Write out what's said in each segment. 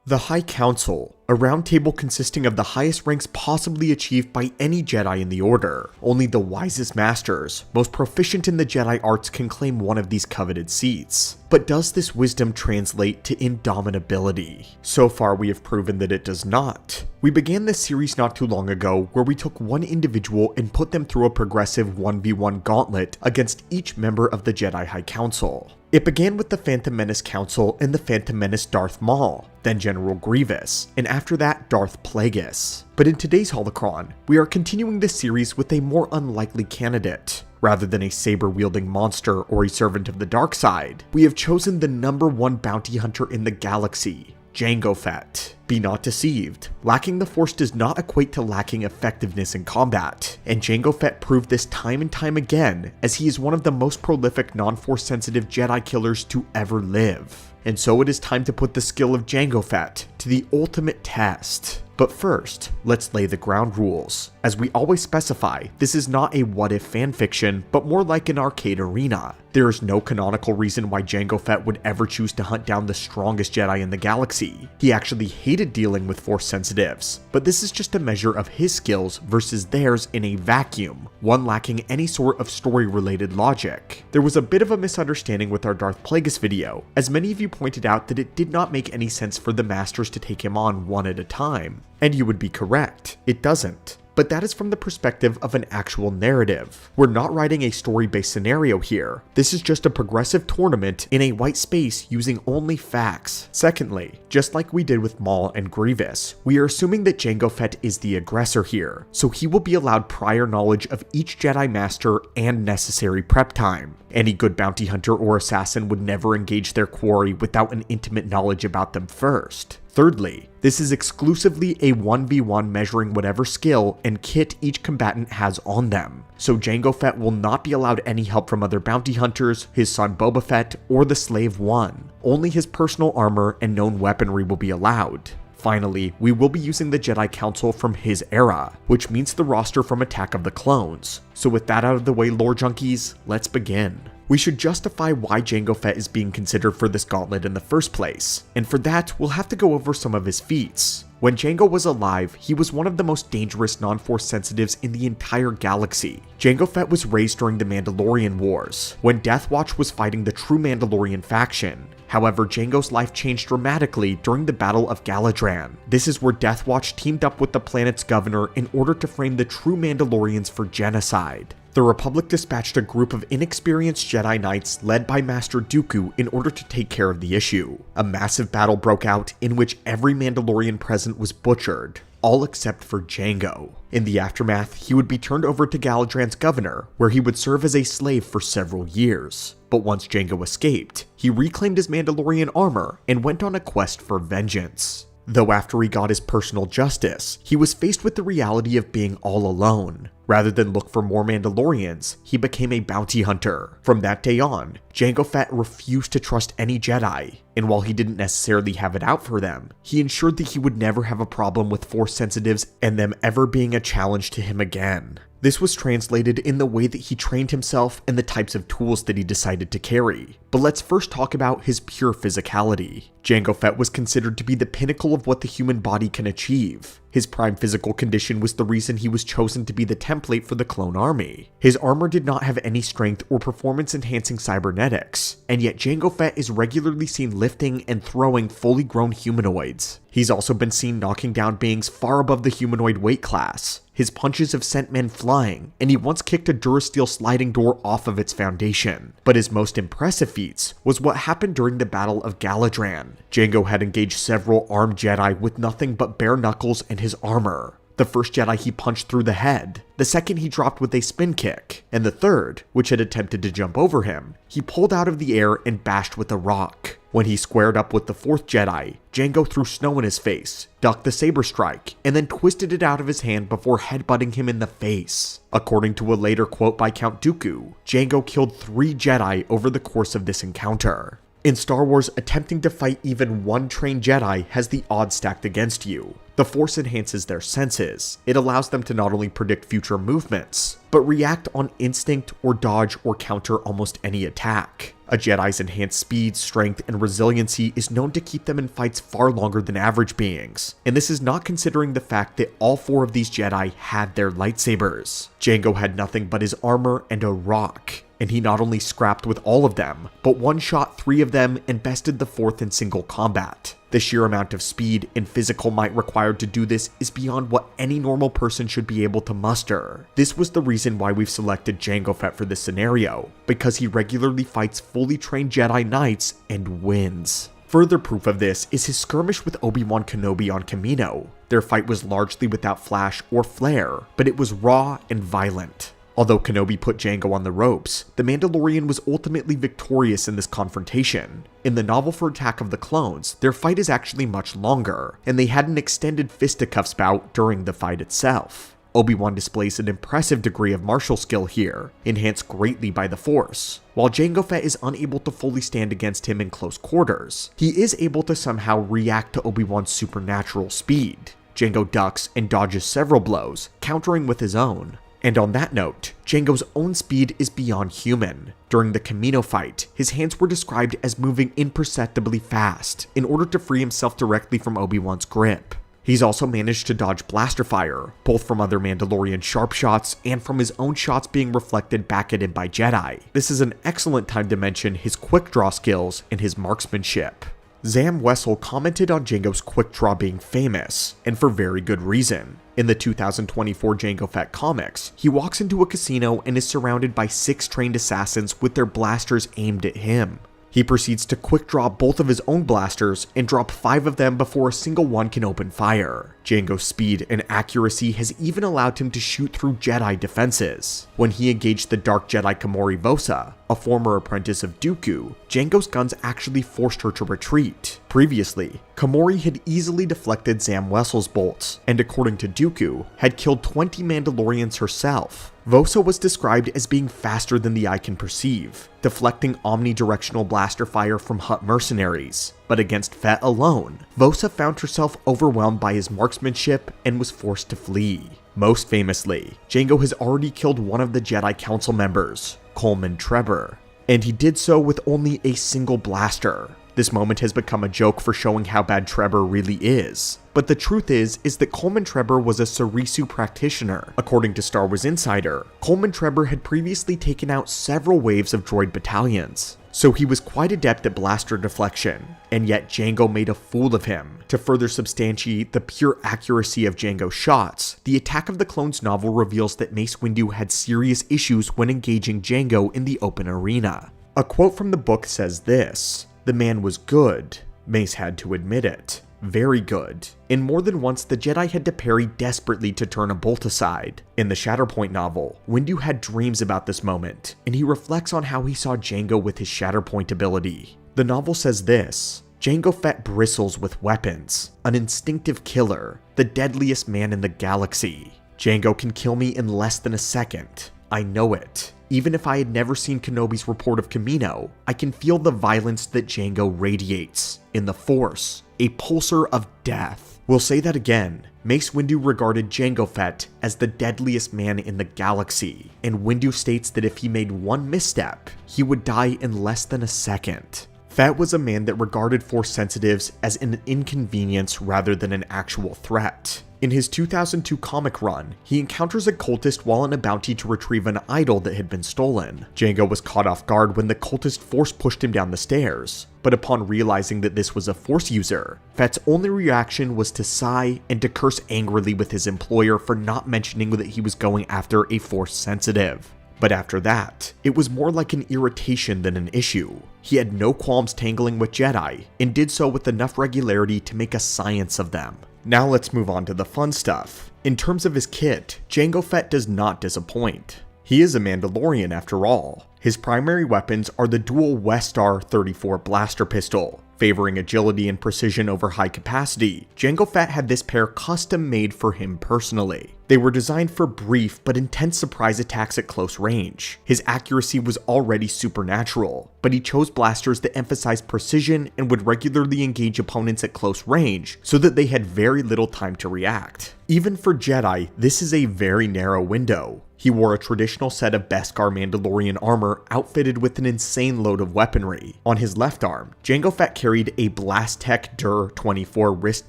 The High Council, a round table consisting of the highest ranks possibly achieved by any Jedi in the Order. Only the wisest masters, most proficient in the Jedi arts, can claim one of these coveted seats. But does this wisdom translate to indomitability? So far we have proven that it does not. We began this series not too long ago where we took one individual and put them through a progressive 1v1 gauntlet against each member of the Jedi High Council. It began with the Phantom Menace Council and the Phantom Menace Darth Maul, then General Grievous, and after that Darth Plagueis. But in today's holocron, we are continuing this series with a more unlikely candidate. Rather than a saber-wielding monster or a servant of the dark side, we have chosen the #1 bounty hunter in the galaxy, Jango Fett. Be not deceived, lacking the Force does not equate to lacking effectiveness in combat, and Jango Fett proved this time and time again, as he is one of the most prolific non-Force sensitive Jedi killers to ever live. And so it is time to put the skill of Jango Fett to the ultimate test. But first, let's lay the ground rules. As we always specify, this is not a what-if fanfiction, but more like an arcade arena. There is no canonical reason why Jango Fett would ever choose to hunt down the strongest Jedi in the galaxy. He actually hated dealing with Force sensitives, but this is just a measure of his skills versus theirs in a vacuum, one lacking any sort of story-related logic. There was a bit of a misunderstanding with our Darth Plagueis video, as many of you pointed out that it did not make any sense for the Masters to take him on one at a time. And you would be correct, it doesn't. But that is from the perspective of an actual narrative. We're not writing a story-based scenario here. This is just a progressive tournament in a white space using only facts. Secondly, just like we did with Maul and Grievous, we are assuming that Jango Fett is the aggressor here, so he will be allowed prior knowledge of each Jedi Master and necessary prep time. Any good bounty hunter or assassin would never engage their quarry without an intimate knowledge about them first. Thirdly, this is exclusively a 1v1 measuring whatever skill and kit each combatant has on them, so Jango Fett will not be allowed any help from other bounty hunters, his son Boba Fett, or the Slave One. Only his personal armor and known weaponry will be allowed. Finally, we will be using the Jedi Council from his era, which means the roster from Attack of the Clones. So with that out of the way, lore junkies, let's begin. We should justify why Jango Fett is being considered for this gauntlet in the first place, and for that, we'll have to go over some of his feats. When Jango was alive, he was one of the most dangerous non-Force sensitives in the entire galaxy. Jango Fett was raised during the Mandalorian Wars, when Death Watch was fighting the true Mandalorian faction. However, Jango's life changed dramatically during the Battle of Galadran. This is where Death Watch teamed up with the planet's governor in order to frame the true Mandalorians for genocide. The Republic dispatched a group of inexperienced Jedi Knights led by Master Dooku in order to take care of the issue. A massive battle broke out in which every Mandalorian present was butchered, all except for Jango. In the aftermath, he would be turned over to Galadran's governor, where he would serve as a slave for several years. But once Jango escaped, he reclaimed his Mandalorian armor and went on a quest for vengeance. Though after he got his personal justice, he was faced with the reality of being all alone. Rather than look for more Mandalorians, he became a bounty hunter. From that day on, Jango Fett refused to trust any Jedi, and while he didn't necessarily have it out for them, he ensured that he would never have a problem with Force sensitives and them ever being a challenge to him again. This was translated in the way that he trained himself and the types of tools that he decided to carry. But let's first talk about his pure physicality. Jango Fett was considered to be the pinnacle of what the human body can achieve. His prime physical condition was the reason he was chosen to be the template for the clone army. His armor did not have any strength or performance-enhancing cybernetics, and yet Jango Fett is regularly seen lifting and throwing fully grown humanoids. He's also been seen knocking down beings far above the humanoid weight class. His punches have sent men flying, and he once kicked a Durasteel sliding door off of its foundation. But his most impressive feats was what happened during the Battle of Galadran. Jango had engaged several armed Jedi with nothing but bare knuckles and his armor. The first Jedi he punched through the head, the second he dropped with a spin kick, and the third, which had attempted to jump over him, he pulled out of the air and bashed with a rock. When he squared up with the fourth Jedi, Jango threw snow in his face, ducked the saber strike, and then twisted it out of his hand before headbutting him in the face. According to a later quote by Count Dooku, Jango killed 3 Jedi over the course of this encounter. In Star Wars, attempting to fight even one trained Jedi has the odds stacked against you. The Force enhances their senses. It allows them to not only predict future movements, but react on instinct or dodge or counter almost any attack. A Jedi's enhanced speed, strength, and resiliency is known to keep them in fights far longer than average beings, and this is not considering the fact that all 4 of these Jedi had their lightsabers. Jango had nothing but his armor and a rock, and he not only scrapped with all of them, but one-shot 3 of them and bested the 4th in single combat. The sheer amount of speed and physical might required to do this is beyond what any normal person should be able to muster. This was the reason why we've selected Jango Fett for this scenario, because he regularly fights fully trained Jedi Knights and wins. Further proof of this is his skirmish with Obi-Wan Kenobi on Kamino. Their fight was largely without flash or flare, but it was raw and violent. Although Kenobi put Jango on the ropes, the Mandalorian was ultimately victorious in this confrontation. In the novel for Attack of the Clones, their fight is actually much longer, and they had an extended fisticuffs bout during the fight itself. Obi-Wan displays an impressive degree of martial skill here, enhanced greatly by the Force. While Jango Fett is unable to fully stand against him in close quarters, he is able to somehow react to Obi-Wan's supernatural speed. Jango ducks and dodges several blows, countering with his own. And on that note, Jango's own speed is beyond human. During the Kamino fight, his hands were described as moving imperceptibly fast in order to free himself directly from Obi-Wan's grip. He's also managed to dodge blaster fire, both from other Mandalorian sharp shots and from his own shots being reflected back at him by Jedi. This is an excellent time to mention his quick draw skills and his marksmanship. Zam Wessel commented on Jango's quick draw being famous, and for very good reason. In the 2024 Jango Fett comics, he walks into a casino and is surrounded by 6 trained assassins with their blasters aimed at him. He proceeds to quick draw both of his own blasters and drop 5 of them before a single one can open fire. Jango's speed and accuracy has even allowed him to shoot through Jedi defenses. When he engaged the Dark Jedi Komori Vosa, a former apprentice of Dooku, Jango's guns actually forced her to retreat. Previously, Komori had easily deflected Zam Wessel's bolts, and according to Dooku, had killed 20 Mandalorians herself. Vosa was described as being faster than the eye can perceive, deflecting omnidirectional blaster fire from Hutt mercenaries. But against Fett alone, Vosa found herself overwhelmed by his marksmanship and was forced to flee. Most famously, Jango has already killed one of the Jedi Council members, Coleman Trebor, and he did so with only a single blaster. This moment has become a joke for showing how bad Trebor really is. But the truth is that Coleman Trebor was a Saesee practitioner. According to Star Wars Insider, Coleman Trebor had previously taken out several waves of droid battalions, so he was quite adept at blaster deflection, and yet Jango made a fool of him. To further substantiate the pure accuracy of Jango's shots, the Attack of the Clones novel reveals that Mace Windu had serious issues when engaging Jango in the open arena. A quote from the book says this: "The man was good. Mace had to admit it. Very good. And more than once, the Jedi had to parry desperately to turn a bolt aside." In the Shatterpoint novel, Windu had dreams about this moment, and he reflects on how he saw Jango with his Shatterpoint ability. The novel says this: "Jango Fett bristles with weapons, an instinctive killer, the deadliest man in the galaxy. Jango can kill me in less than a second. I know it. Even if I had never seen Kenobi's report of Kamino, I can feel the violence that Jango radiates. In the Force, a pulsar of death." We'll say that again. Mace Windu regarded Jango Fett as the deadliest man in the galaxy, and Windu states that if he made one misstep, he would die in less than a second. Fett was a man that regarded Force sensitives as an inconvenience rather than an actual threat. In his 2002 comic run, he encounters a cultist while on a bounty to retrieve an idol that had been stolen. Jango was caught off guard when the cultist force pushed him down the stairs, but upon realizing that this was a Force user, Fett's only reaction was to sigh and to curse angrily with his employer for not mentioning that he was going after a Force sensitive. But after that, it was more like an irritation than an issue. He had no qualms tangling with Jedi, and did so with enough regularity to make a science of them. Now let's move on to the fun stuff. In terms of his kit, Jango Fett does not disappoint. He is a Mandalorian after all. His primary weapons are the dual Westar 34 blaster pistol. Favoring agility and precision over high capacity, Jango Fett had this pair custom made for him personally. They were designed for brief but intense surprise attacks at close range. His accuracy was already supernatural, but he chose blasters that emphasized precision and would regularly engage opponents at close range so that they had very little time to react. Even for Jedi, this is a very narrow window. He wore a traditional set of Beskar Mandalorian armor outfitted with an insane load of weaponry. On his left arm, Jango Fett carried a Blastech Dur 24 wrist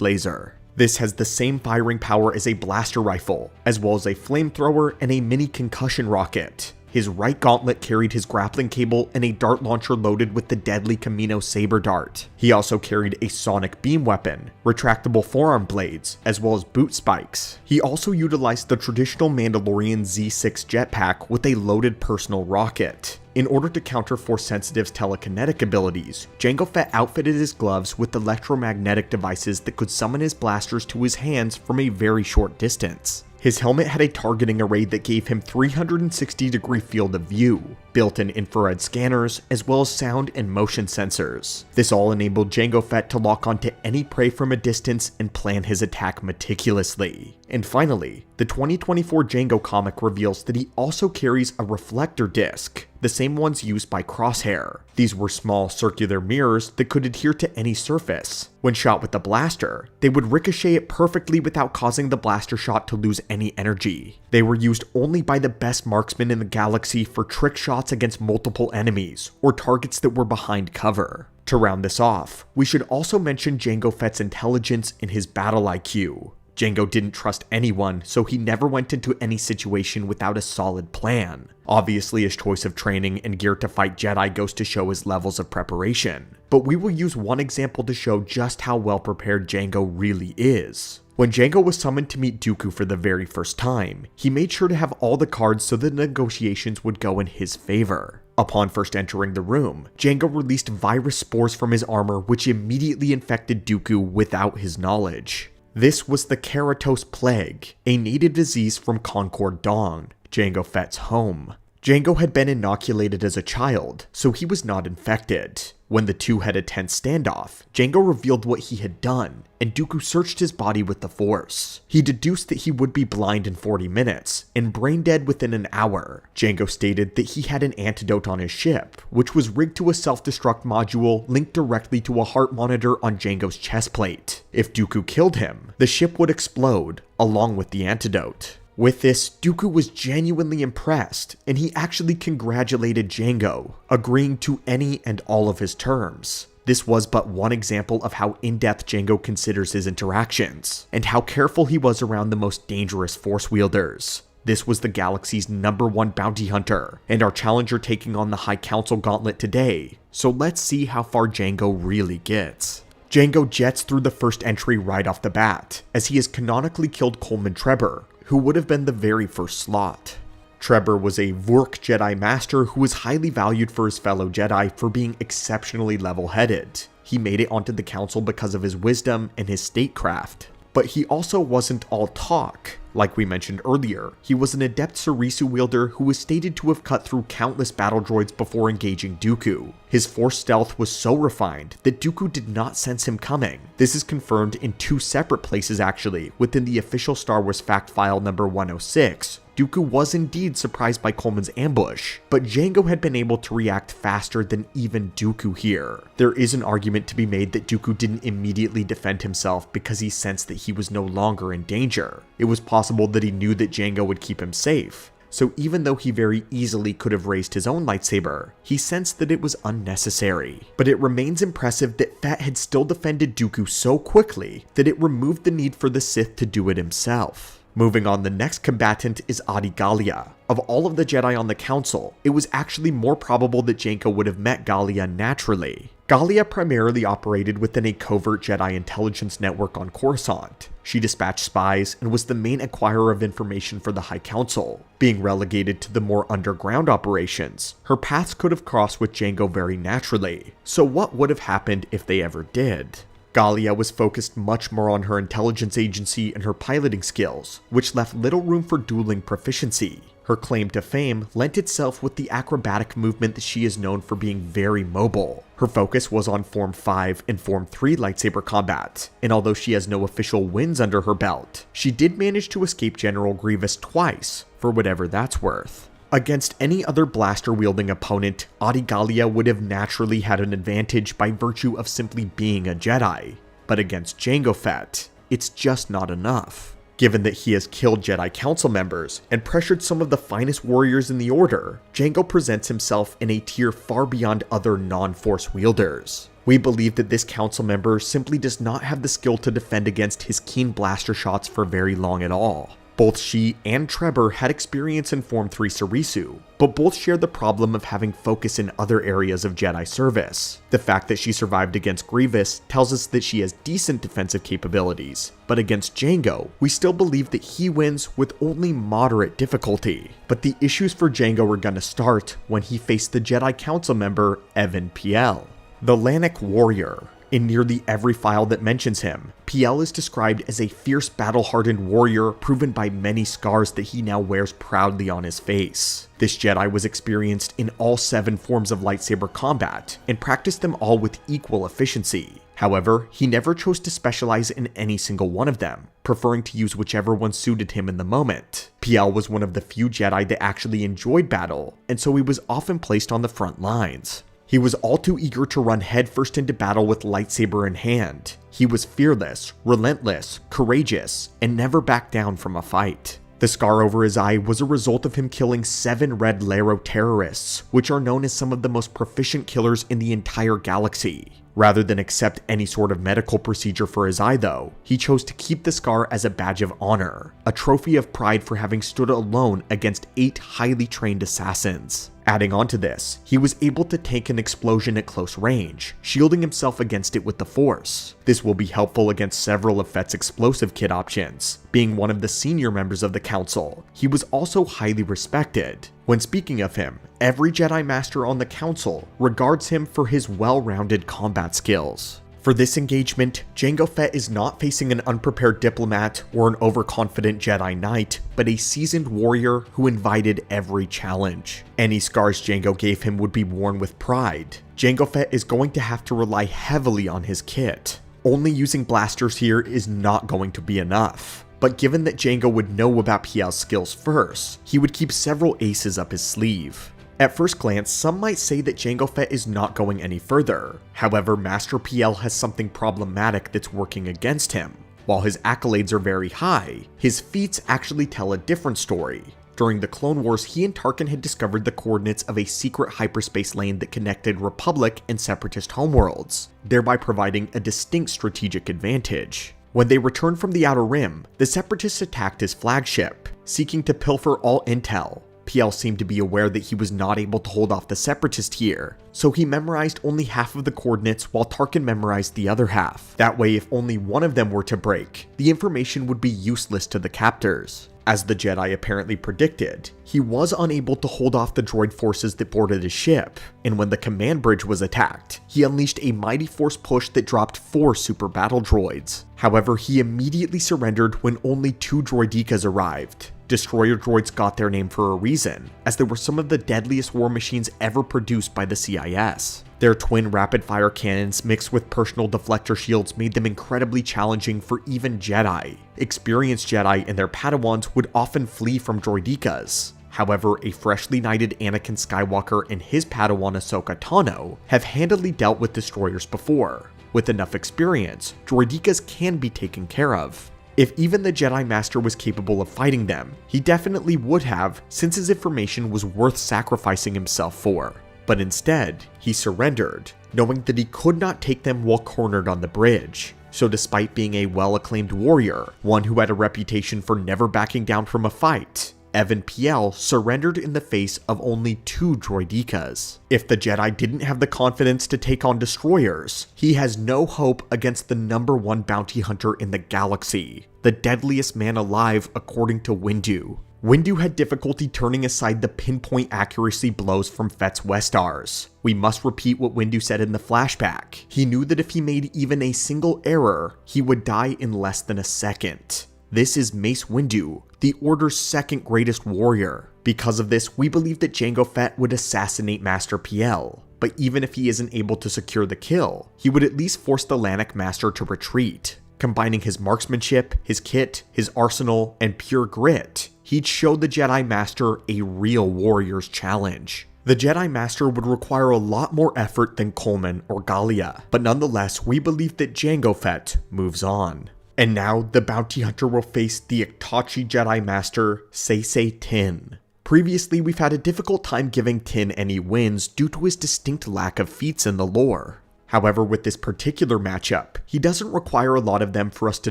laser. This has the same firing power as a blaster rifle, as well as a flamethrower and a mini concussion rocket. His right gauntlet carried his grappling cable and a dart launcher loaded with the deadly Camino saber dart. He also carried a sonic beam weapon, retractable forearm blades, as well as boot spikes. He also utilized the traditional Mandalorian Z6 jetpack with a loaded personal rocket. In order to counter Force Sensitive's telekinetic abilities, Jango Fett outfitted his gloves with electromagnetic devices that could summon his blasters to his hands from a very short distance. His helmet had a targeting array that gave him 360-degree field of view, built-in infrared scanners, as well as sound and motion sensors. This all enabled Jango Fett to lock onto any prey from a distance and plan his attack meticulously. And finally, the 2024 Jango comic reveals that he also carries a reflector disc, the same ones used by Crosshair. These were small circular mirrors that could adhere to any surface. When shot with the blaster, they would ricochet it perfectly without causing the blaster shot to lose any energy. They were used only by the best marksmen in the galaxy for trick shots against multiple enemies, or targets that were behind cover. To round this off, we should also mention Jango Fett's intelligence and his battle IQ. Jango didn't trust anyone, so he never went into any situation without a solid plan. Obviously, his choice of training and gear to fight Jedi goes to show his levels of preparation. But we will use one example to show just how well prepared Jango really is. When Jango was summoned to meet Dooku for the very first time, he made sure to have all the cards so the negotiations would go in his favor. Upon first entering the room, Jango released virus spores from his armor which immediately infected Dooku without his knowledge. This was the Keratos Plague, a native disease from Concord Dawn, Jango Fett's home. Jango had been inoculated as a child, so he was not infected. When the two had a tense standoff, Jango revealed what he had done, and Dooku searched his body with the Force. He deduced that he would be blind in 40 minutes, and brain dead within an hour. Jango stated that he had an antidote on his ship, which was rigged to a self-destruct module linked directly to a heart monitor on Jango's chest plate. If Dooku killed him, the ship would explode, along with the antidote. With this, Dooku was genuinely impressed, and he actually congratulated Jango, agreeing to any and all of his terms. This was but one example of how in-depth Jango considers his interactions, and how careful he was around the most dangerous Force wielders. This was the galaxy's #1 bounty hunter, and our challenger taking on the High Council Gauntlet today, so let's see how far Jango really gets. Jango jets through the first entry right off the bat, as he has canonically killed Coleman Trebor, who would have been the very first slot. Trebor was a Vork Jedi Master who was highly valued for his fellow Jedi for being exceptionally level-headed. He made it onto the council because of his wisdom and his statecraft. But he also wasn't all talk. Like we mentioned earlier, he was an adept Saesee wielder who was stated to have cut through countless battle droids before engaging Dooku. His Force stealth was so refined that Dooku did not sense him coming. This is confirmed in two separate places actually, within the official Star Wars fact file number 106. Dooku was indeed surprised by Coleman's ambush, but Jango had been able to react faster than even Dooku here. There is an argument to be made that Dooku didn't immediately defend himself because he sensed that he was no longer in danger. It was possible that he knew that Jango would keep him safe. So even though he very easily could have raised his own lightsaber, he sensed that it was unnecessary. But it remains impressive that Fett had still defended Dooku so quickly that it removed the need for the Sith to do it himself. Moving on, the next combatant is Adi Gallia. Of all of the Jedi on the Council, it was actually more probable that Jango would have met Gallia naturally. Gallia primarily operated within a covert Jedi intelligence network on Coruscant. She dispatched spies and was the main acquirer of information for the High Council. Being relegated to the more underground operations, her paths could have crossed with Jango very naturally. So what would have happened if they ever did? Gallia was focused much more on her intelligence agency and her piloting skills, which left little room for dueling proficiency. Her claim to fame lent itself with the acrobatic movement that she is known for being very mobile. Her focus was on Form 5 and Form 3 lightsaber combat, and although she has no official wins under her belt, she did manage to escape General Grievous twice, for whatever that's worth. Against any other blaster-wielding opponent, Adi Gallia would have naturally had an advantage by virtue of simply being a Jedi. But against Jango Fett, it's just not enough. Given that he has killed Jedi Council members and pressured some of the finest warriors in the Order, Jango presents himself in a tier far beyond other non-Force wielders. We believe that this council member simply does not have the skill to defend against his keen blaster shots for very long at all. Both she and Trebor had experience in Form 3 Saesee, but both share the problem of having focus in other areas of Jedi service. The fact that she survived against Grievous tells us that she has decent defensive capabilities, but against Jango, we still believe that he wins with only moderate difficulty. But the issues for Jango are gonna start when he faced the Jedi Council member Evan Piell. The Lannic warrior. In nearly every file that mentions him, Piell is described as a fierce battle-hardened warrior proven by many scars that he now wears proudly on his face. This Jedi was experienced in all 7 forms of lightsaber combat and practiced them all with equal efficiency. However, he never chose to specialize in any single one of them, preferring to use whichever one suited him in the moment. Piell was one of the few Jedi that actually enjoyed battle, and so he was often placed on the front lines. He was all too eager to run headfirst into battle with lightsaber in hand. He was fearless, relentless, courageous, and never backed down from a fight. The scar over his eye was a result of him killing 7 Red Laro terrorists, which are known as some of the most proficient killers in the entire galaxy. Rather than accept any sort of medical procedure for his eye though, he chose to keep the scar as a badge of honor, a trophy of pride for having stood alone against 8 highly trained assassins. Adding on to this, he was able to tank an explosion at close range, shielding himself against it with the Force. This will be helpful against several of Fett's explosive kit options. Being one of the senior members of the Council, he was also highly respected. When speaking of him, every Jedi Master on the Council regards him for his well-rounded combat skills. For this engagement, Jango Fett is not facing an unprepared diplomat or an overconfident Jedi Knight, but a seasoned warrior who invited every challenge. Any scars Jango gave him would be worn with pride. Jango Fett is going to have to rely heavily on his kit. Only using blasters here is not going to be enough. But given that Jango would know about Piell's skills first, he would keep several aces up his sleeve. At first glance, some might say that Jango Fett is not going any further. However, Master Piell has something problematic that's working against him. While his accolades are very high, his feats actually tell a different story. During the Clone Wars, he and Tarkin had discovered the coordinates of a secret hyperspace lane that connected Republic and Separatist homeworlds, thereby providing a distinct strategic advantage. When they returned from the Outer Rim, the Separatists attacked his flagship, seeking to pilfer all intel. Piell seemed to be aware that he was not able to hold off the Separatist here, so he memorized only half of the coordinates while Tarkin memorized the other half. That way, if only one of them were to break, the information would be useless to the captors. As the Jedi apparently predicted, he was unable to hold off the droid forces that boarded his ship, and when the command bridge was attacked, he unleashed a mighty force push that dropped 4 super battle droids. However, he immediately surrendered when only 2 droidekas arrived. Destroyer droids got their name for a reason, as they were some of the deadliest war machines ever produced by the CIS. Their twin rapid-fire cannons mixed with personal deflector shields made them incredibly challenging for even Jedi. Experienced Jedi and their Padawans would often flee from droidekas. However, a freshly knighted Anakin Skywalker and his Padawan Ahsoka Tano have handily dealt with destroyers before. With enough experience, droidekas can be taken care of. If even the Jedi Master was capable of fighting them, he definitely would have, since his information was worth sacrificing himself for. But instead, he surrendered, knowing that he could not take them while cornered on the bridge. So despite being a well-acclaimed warrior, one who had a reputation for never backing down from a fight, Evan Piell surrendered in the face of only 2 droidekas. If the Jedi didn't have the confidence to take on destroyers, he has no hope against the #1 bounty hunter in the galaxy, the deadliest man alive according to Windu. Windu had difficulty turning aside the pinpoint accuracy blows from Fett's Westars. We must repeat what Windu said in the flashback. He knew that if he made even a single error, he would die in less than a second. This is Mace Windu, the Order's 2nd greatest warrior. Because of this, we believe that Jango Fett would assassinate Master Piell. But even if he isn't able to secure the kill, he would at least force the Lannic Master to retreat. Combining his marksmanship, his kit, his arsenal, and pure grit, he'd show the Jedi Master a real warrior's challenge. The Jedi Master would require a lot more effort than Coleman or Gallia, but nonetheless, we believe that Jango Fett moves on. And now, the bounty hunter will face the Ictachi Jedi Master, Saesee Tiin. Previously, we've had a difficult time giving Tiin any wins due to his distinct lack of feats in the lore. However, with this particular matchup, he doesn't require a lot of them for us to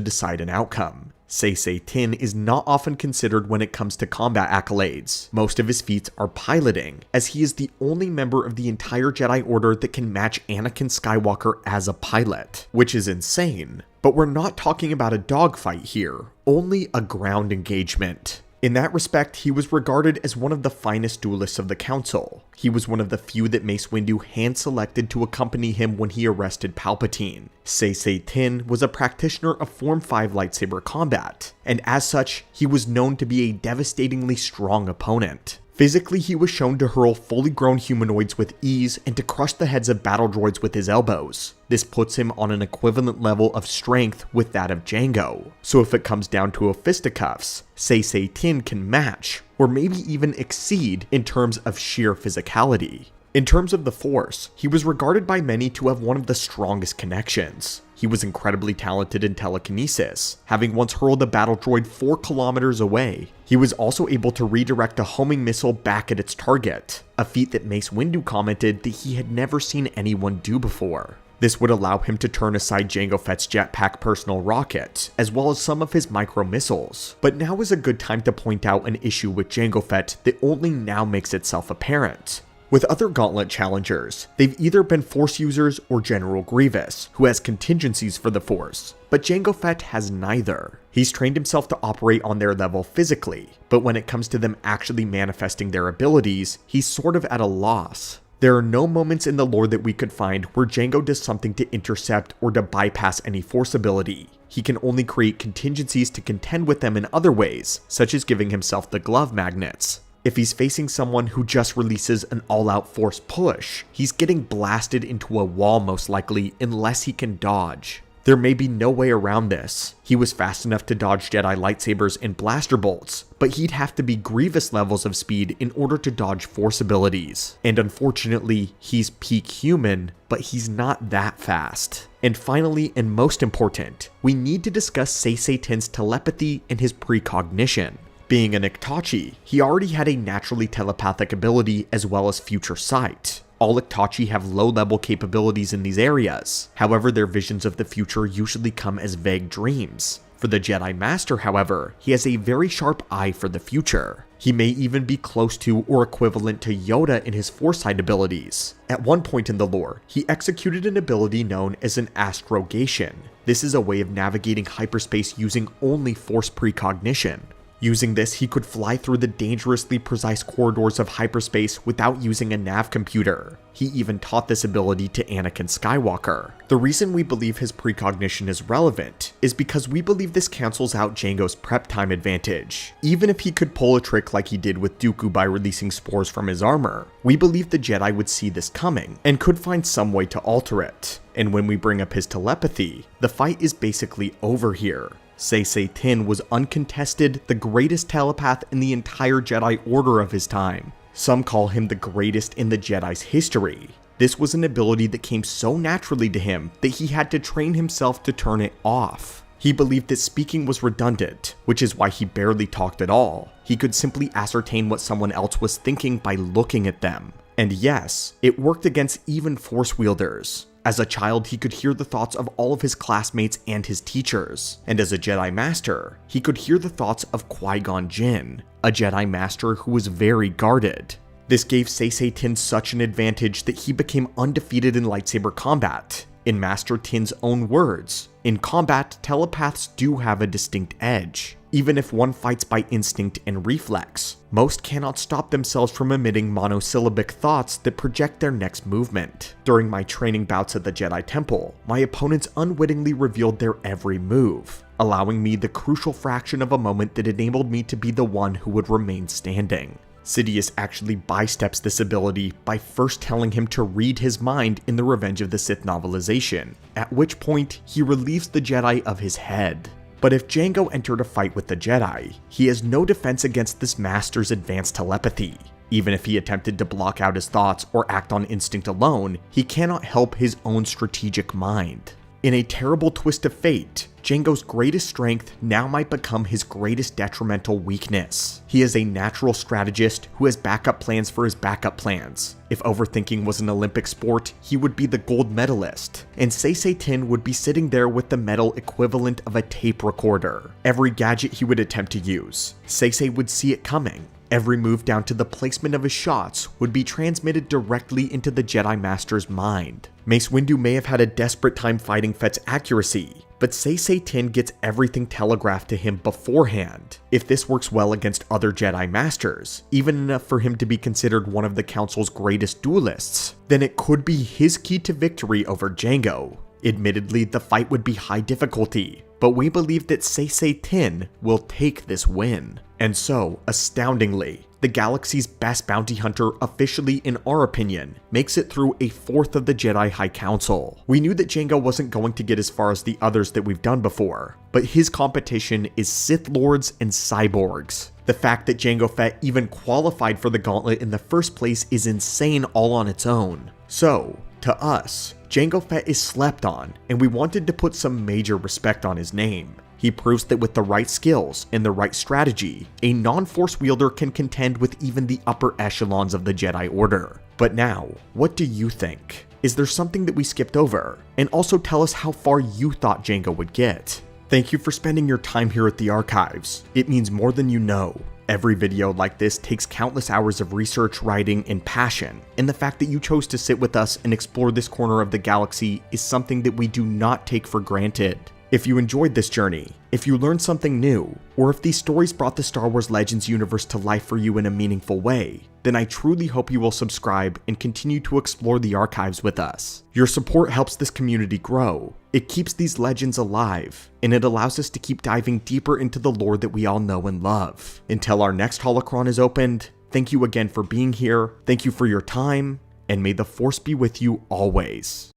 decide an outcome. Saesee Tiin is not often considered when it comes to combat accolades. Most of his feats are piloting, as he is the only member of the entire Jedi Order that can match Anakin Skywalker as a pilot, which is insane. But we're not talking about a dogfight here, only a ground engagement. In that respect, he was regarded as one of the finest duelists of the Council. He was one of the few that Mace Windu hand-selected to accompany him when he arrested Palpatine. Saesee Tiin was a practitioner of Form 5 lightsaber combat, and as such, he was known to be a devastatingly strong opponent. Physically, he was shown to hurl fully grown humanoids with ease and to crush the heads of battle droids with his elbows. This puts him on an equivalent level of strength with that of Jango. So if it comes down to a fisticuffs, Saesee Tiin can match, or maybe even exceed in terms of sheer physicality. In terms of the Force, he was regarded by many to have one of the strongest connections. He was incredibly talented in telekinesis, having once hurled a battle droid 4 kilometers away. He was also able to redirect a homing missile back at its target, a feat that Mace Windu commented that he had never seen anyone do before. This would allow him to turn aside Jango Fett's jetpack personal rocket, as well as some of his micro-missiles. But now is a good time to point out an issue with Jango Fett that only now makes itself apparent. With other Gauntlet challengers, they've either been Force users or General Grievous, who has contingencies for the Force, but Jango Fett has neither. He's trained himself to operate on their level physically, but when it comes to them actually manifesting their abilities, he's sort of at a loss. There are no moments in the lore that we could find where Jango does something to intercept or to bypass any Force ability. He can only create contingencies to contend with them in other ways, such as giving himself the glove magnets. If he's facing someone who just releases an all-out Force push, he's getting blasted into a wall most likely unless he can dodge. There may be no way around this. He was fast enough to dodge Jedi lightsabers and blaster bolts, but he'd have to be Grievous levels of speed in order to dodge Force abilities. And unfortunately, he's peak human, but he's not that fast. And finally, and most important, we need to discuss Saesee Tiin's telepathy and his precognition. Being an Ictachi, he already had a naturally telepathic ability as well as future sight. All Ictachi have low-level capabilities in these areas, however their visions of the future usually come as vague dreams. For the Jedi Master, however, he has a very sharp eye for the future. He may even be close to or equivalent to Yoda in his foresight abilities. At one point in the lore, he executed an ability known as an astrogation. This is a way of navigating hyperspace using only Force precognition. Using this, he could fly through the dangerously precise corridors of hyperspace without using a nav computer. He even taught this ability to Anakin Skywalker. The reason we believe his precognition is relevant is because we believe this cancels out Jango's prep time advantage. Even if he could pull a trick like he did with Dooku by releasing spores from his armor, we believe the Jedi would see this coming and could find some way to alter it. And when we bring up his telepathy, the fight is basically over here. Saesee Tiin was uncontested the greatest telepath in the entire Jedi Order of his time. Some call him the greatest in the Jedi's history. This was an ability that came so naturally to him that he had to train himself to turn it off. He believed that speaking was redundant, which is why he barely talked at all. He could simply ascertain what someone else was thinking by looking at them. And yes, it worked against even Force wielders. As a child, he could hear the thoughts of all of his classmates and his teachers. And as a Jedi Master, he could hear the thoughts of Qui-Gon Jinn, a Jedi Master who was very guarded. This gave Saesee Tiin such an advantage that he became undefeated in lightsaber combat. In Master Tiin's own words, in combat, telepaths do have a distinct edge. Even if one fights by instinct and reflex, most cannot stop themselves from emitting monosyllabic thoughts that project their next movement. During my training bouts at the Jedi Temple, my opponents unwittingly revealed their every move, allowing me the crucial fraction of a moment that enabled me to be the one who would remain standing. Sidious actually bysteps this ability by first telling him to read his mind in the Revenge of the Sith novelization, at which point he relieves the Jedi of his head. But if Jango entered a fight with the Jedi, he has no defense against this master's advanced telepathy. Even if he attempted to block out his thoughts or act on instinct alone, he cannot help his own strategic mind. In a terrible twist of fate, Jango's greatest strength now might become his greatest detrimental weakness. He is a natural strategist who has backup plans for his backup plans. If overthinking was an Olympic sport, he would be the gold medalist, and Saesee Tiin would be sitting there with the medal equivalent of a tape recorder. Every gadget he would attempt to use, Saesee would see it coming. Every move down to the placement of his shots would be transmitted directly into the Jedi Master's mind. Mace Windu may have had a desperate time fighting Fett's accuracy, but Saesee Tiin gets everything telegraphed to him beforehand. If this works well against other Jedi Masters, even enough for him to be considered one of the Council's greatest duelists, then it could be his key to victory over Jango. Admittedly, the fight would be high difficulty, but we believe that Saesee Tiin will take this win. And so, astoundingly, the galaxy's best bounty hunter officially, in our opinion, makes it through a fourth of the Jedi High Council. We knew that Jango wasn't going to get as far as the others that we've done before, but his competition is Sith Lords and cyborgs. The fact that Jango Fett even qualified for the Gauntlet in the first place is insane all on its own. So, to us, Jango Fett is slept on, and we wanted to put some major respect on his name. He proves that with the right skills and the right strategy, a non-Force wielder can contend with even the upper echelons of the Jedi Order. But now, what do you think? Is there something that we skipped over? And also tell us how far you thought Jango would get. Thank you for spending your time here at the archives. It means more than you know. Every video like this takes countless hours of research, writing, and passion, and the fact that you chose to sit with us and explore this corner of the galaxy is something that we do not take for granted. If you enjoyed this journey, if you learned something new, or if these stories brought the Star Wars Legends universe to life for you in a meaningful way, then I truly hope you will subscribe and continue to explore the archives with us. Your support helps this community grow, it keeps these legends alive, and it allows us to keep diving deeper into the lore that we all know and love. Until our next holocron is opened, thank you again for being here, thank you for your time, and may the Force be with you always.